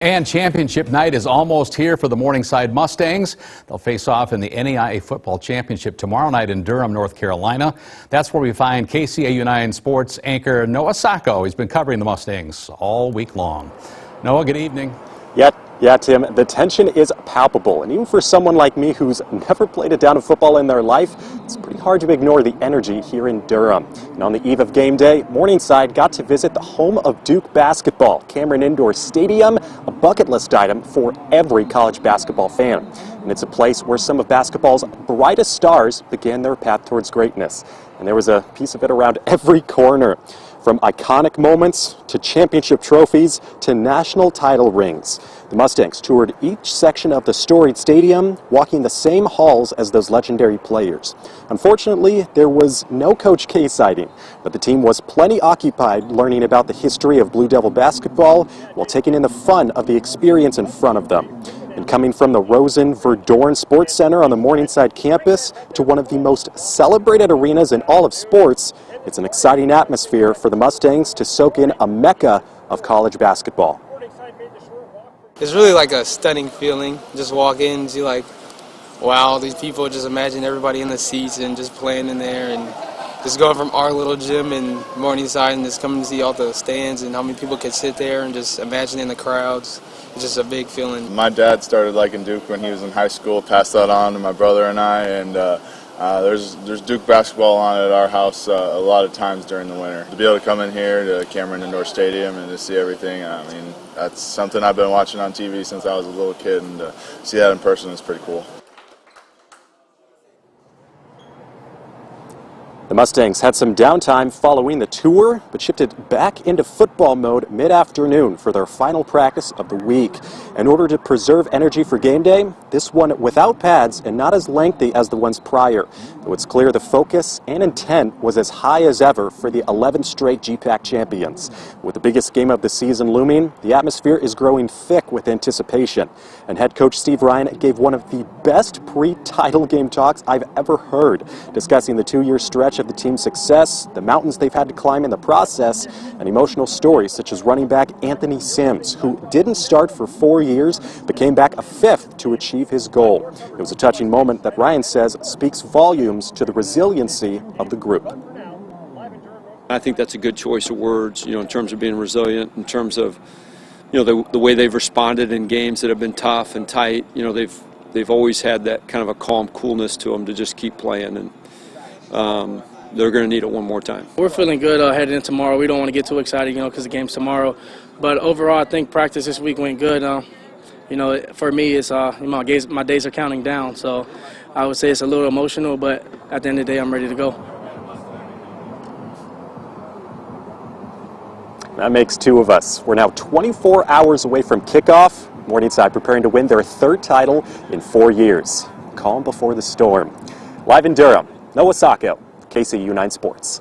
And championship night is almost here for the Morningside Mustangs. They'll face off in the NAIA Football Championship tomorrow night in Durham, North Carolina. That's where we find KCAU-9 sports anchor Noah Sacco. He's been covering the Mustangs all week long. Noah, good evening. Yeah, Tim, the tension is palpable, and even for someone like me who's never played a down of football in their life, it's pretty hard to ignore the energy here in Durham. And on the eve of game day, Morningside got to visit the home of Duke basketball, Cameron Indoor Stadium, a bucket list item for every college basketball fan. And it's a place where some of basketball's brightest stars began their path towards greatness. And there was a piece of it around every corner. From iconic moments to championship trophies to national title rings. The Mustangs toured each section of the storied stadium, walking the same halls as those legendary players. Unfortunately, there was no Coach K sighting, but the team was plenty occupied learning about the history of Blue Devil basketball while taking in the fun of the experience in front of them. And coming from the Rosen Verdorn Sports Center on the Morningside campus to one of the most celebrated arenas in all of sports, it's an exciting atmosphere for the Mustangs to soak in a mecca of college basketball. It's really like a stunning feeling. Just walk in and see like, wow, these people, just imagine everybody in the seats and just playing in there, and just going from our little gym in Morningside and just coming to see all the stands and how many people could sit there and just imagining the crowds. It's just a big feeling. My dad started liking Duke when he was in high school, passed that on to my brother and I, and there's Duke basketball on at our house a lot of times during the winter. To be able to come in here to Cameron Indoor Stadium and to see everything, I mean, that's something I've been watching on TV since I was a little kid, and to see that in person is pretty cool. The Mustangs had some downtime following the tour, but shifted back into football mode mid-afternoon for their final practice of the week. In order to preserve energy for game day, this one without pads and not as lengthy as the ones prior. Though it's clear the focus and intent was as high as ever for the 11th straight GPAC champions. With the biggest game of the season looming, the atmosphere is growing thick with anticipation. And head coach Steve Ryan gave one of the best pre-title game talks I've ever heard, discussing the two-year stretch of the team's success, the mountains they've had to climb in the process, and emotional stories such as running back Anthony Sims, who didn't start for 4 years but came back a fifth to achieve his goal. It was a touching moment that Ryan says speaks volumes to the resiliency of the group. I think that's a good choice of words, in terms of being resilient, in terms of, the way they've responded in games that have been tough and tight. They've always had that kind of a calm coolness to them to just keep playing, and they're going to need it one more time. We're feeling good heading in tomorrow. We don't want to get too excited, because the game's tomorrow. But overall, I think practice this week went good. For me, it's my days are counting down. So I would say it's a little emotional, but at the end of the day, I'm ready to go. That makes two of us. We're now 24 hours away from kickoff. Morningside preparing to win their third title in 4 years. Calm before the storm. Live in Durham, Noah Sacco, KCAU-9 Sports.